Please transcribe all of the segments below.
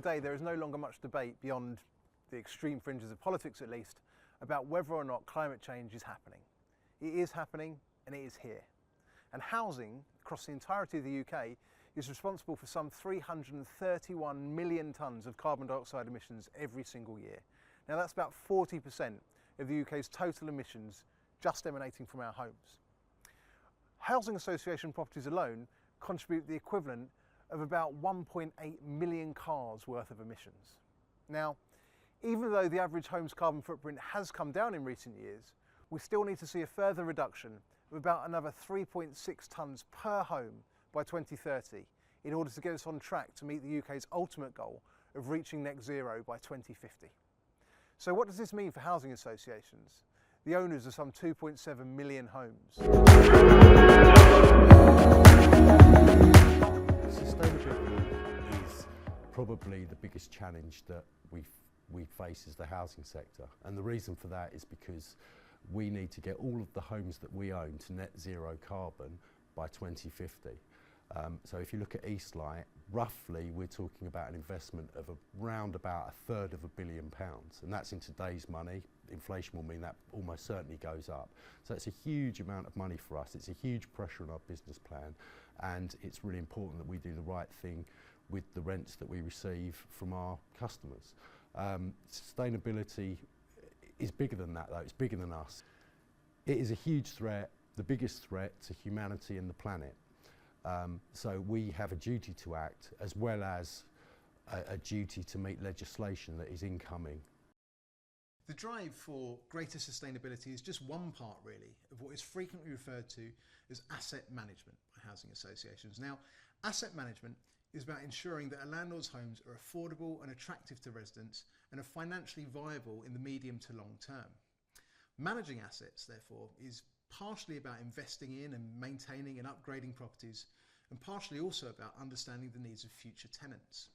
today there is no longer much debate beyond the extreme fringes of politics at least about whether or not climate change is happening. It is happening and it is here. And housing across the entirety of the UK is responsible for some 331 million tonnes of carbon dioxide emissions every single year. Now that's about 40% of the UK's total emissions just emanating from our homes. Housing association properties alone contribute the equivalent of about 1.8 million cars worth of emissions. Now, even though the average home's carbon footprint has come down in recent years, we still need to see a further reduction of about another 3.6 tonnes per home by 2030 in order to get us on track to meet the UK's ultimate goal of reaching net zero by 2050. So what does this mean for housing associations, the owners of some 2.7 million homes? Sustainability is probably the biggest challenge that we face as the housing sector, and the reason for that is because we need to get all of the homes that we own to net zero carbon by 2050. So if you look at Eastlight, roughly we're talking about an investment of around about £1/3 of £1 billion, and that's in today's money. Inflation will mean that almost certainly goes up. So it's a huge amount of money for us. It's a huge pressure on our business plan, and it's really important that we do the right thing with the rents that we receive from our customers. Sustainability is bigger than that though, it's bigger than us. It is a huge threat, the biggest threat to humanity and the planet. So we have a duty to act as well as a duty to meet legislation that is incoming. The drive for greater sustainability is just one part really of what is frequently referred to as asset management by housing associations. Now, asset management is about ensuring that a landlord's homes are affordable and attractive to residents and are financially viable in the medium to long term. Managing assets, therefore, is partially about investing in and maintaining and upgrading properties, and partially also about understanding the needs of future tenants.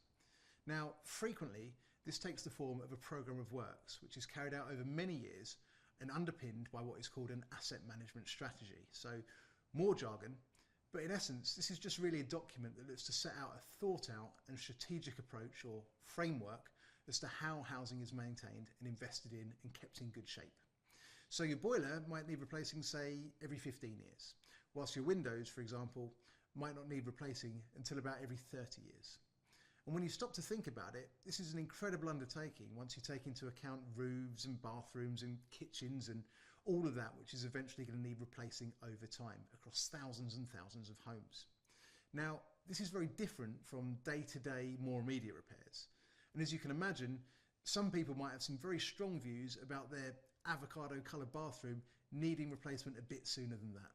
Now, frequently, this takes the form of a programme of works, which is carried out over many years and underpinned by what is called an asset management strategy. So, more jargon, but in essence, this is just really a document that looks to set out a thought out and strategic approach or framework as to how housing is maintained and invested in and kept in good shape. So your boiler might need replacing, say, every 15 years, whilst your windows, for example, might not need replacing until about every 30 years. And when you stop to think about it, this is an incredible undertaking once you take into account roofs and bathrooms and kitchens and all of that, which is eventually going to need replacing over time across thousands and thousands of homes. Now, this is very different from day-to-day, more immediate repairs. And as you can imagine, some people might have some very strong views about their avocado-coloured bathroom needing replacement a bit sooner than that.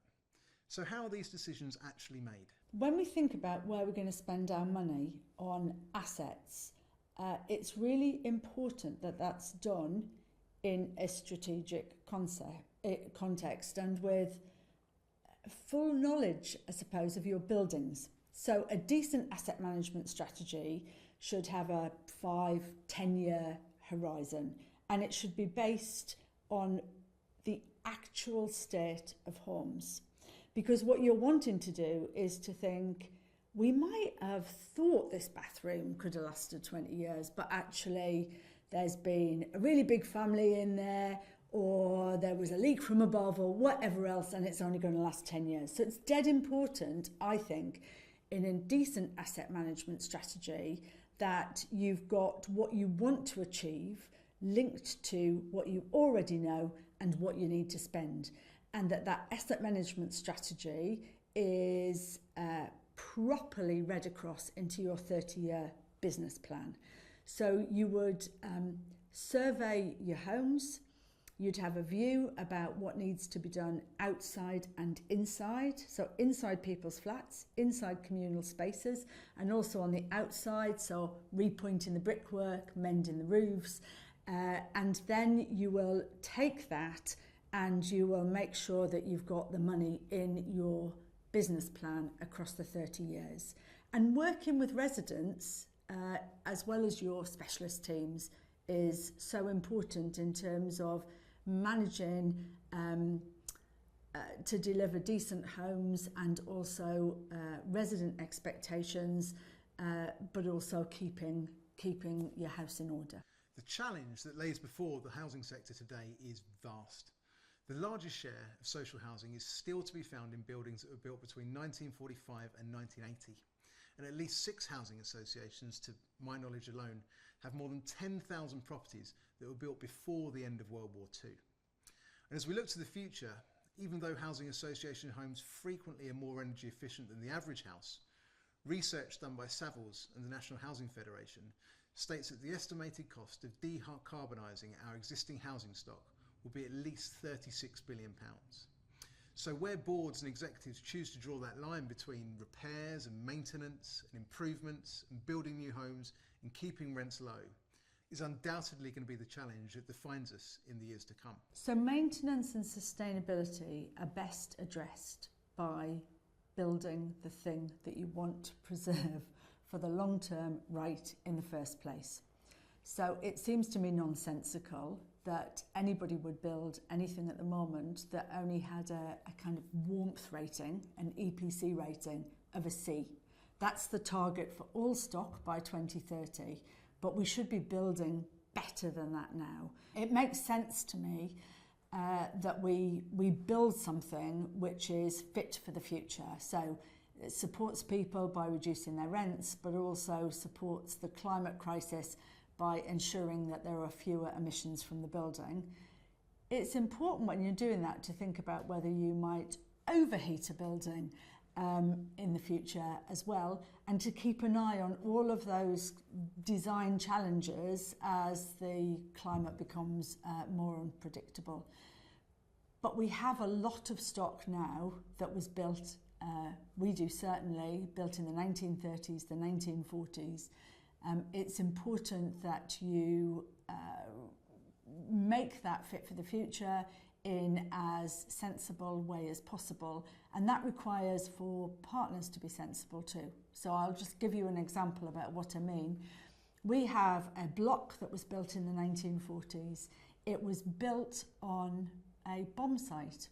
So how are these decisions actually made? When we think about where we're going to spend our money on assets, it's really important that that's done in a strategic context and with full knowledge, I suppose, of your buildings. So a decent asset management strategy should have a 5-10 year horizon, and it should be based on the actual state of homes. Because what you're wanting to do is to think, we might have thought this bathroom could have lasted 20 years, but actually there's been a really big family in there, or there was a leak from above, or whatever else, and it's only going to last 10 years. So it's dead important, I think, in a decent asset management strategy that you've got what you want to achieve linked to what you already know and what you need to spend. And that asset management strategy is properly read across into your 30-year business plan. So you would survey your homes, you'd have a view about what needs to be done outside and inside, so inside people's flats, inside communal spaces, and also on the outside, so repointing the brickwork, mending the roofs, and then you will take that and you will make sure that you've got the money in your business plan across the 30 years. And working with residents, as well as your specialist teams, is so important in terms of managing to deliver decent homes and also resident expectations, but also keeping keeping your house in order. The challenge that lays before the housing sector today is vast. The largest share of social housing is still to be found in buildings that were built between 1945 and 1980. And at least 6 housing associations, to my knowledge alone, have more than 10,000 properties that were built before the end of World War II. And as we look to the future, even though housing association homes frequently are more energy efficient than the average house, research done by Savills and the National Housing Federation states that the estimated cost of decarbonising our existing housing stock will be at least £36 billion. So where boards and executives choose to draw that line between repairs and maintenance and improvements and building new homes and keeping rents low is undoubtedly going to be the challenge that defines us in the years to come. So maintenance and sustainability are best addressed by building the thing that you want to preserve for the long term right in the first place. So it seems to me nonsensical that anybody would build anything at the moment that only had a kind of warmth rating, an EPC rating of a C. That's the target for all stock by 2030, but we should be building better than that now. It makes sense to me that we build something which is fit for the future. So it supports people by reducing their rents, but also supports the climate crisis by ensuring that there are fewer emissions from the building. It's important when you're doing that to think about whether you might overheat a building in the future as well, and to keep an eye on all of those design challenges as the climate becomes more unpredictable. But we have a lot of stock now that was built, we do certainly, built in the 1930s, the 1940s. It's important that you make that fit for the future in as sensible way as possible, and that requires for partners to be sensible too. So I'll just give you an example about what I mean. We have a block that was built in the 1940s. It was built on a bomb site.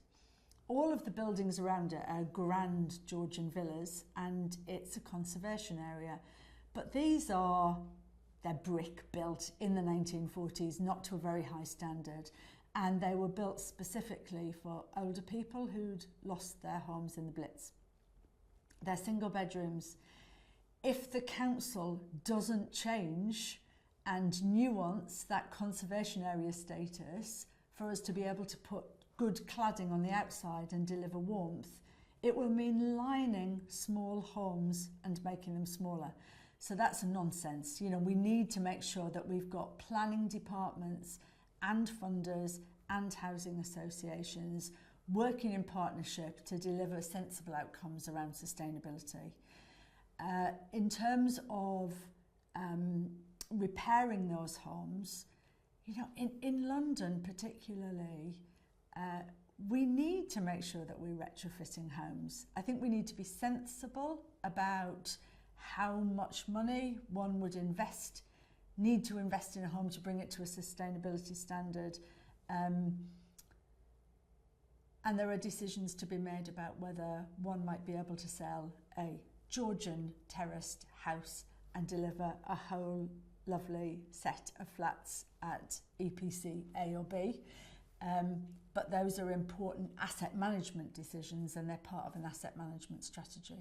All of the buildings around it are grand Georgian villas, and it's a conservation area. But they're brick built in the 1940s, not to a very high standard. And they were built specifically for older people who'd lost their homes in the Blitz. They're single bedrooms. If the council doesn't change and nuance that conservation area status for us to be able to put good cladding on the outside and deliver warmth, it will mean lining small homes and making them smaller. So that's a nonsense. You know, we need to make sure that we've got planning departments and funders and housing associations working in partnership to deliver sensible outcomes around sustainability. In terms of repairing those homes, you know, in London particularly, we need to make sure that we're retrofitting homes. I think we need to be sensible about how much money one would need to invest in a home to bring it to a sustainability standard. And there are decisions to be made about whether one might be able to sell a Georgian terraced house and deliver a whole lovely set of flats at EPC A or B. But those are important asset management decisions, and they're part of an asset management strategy.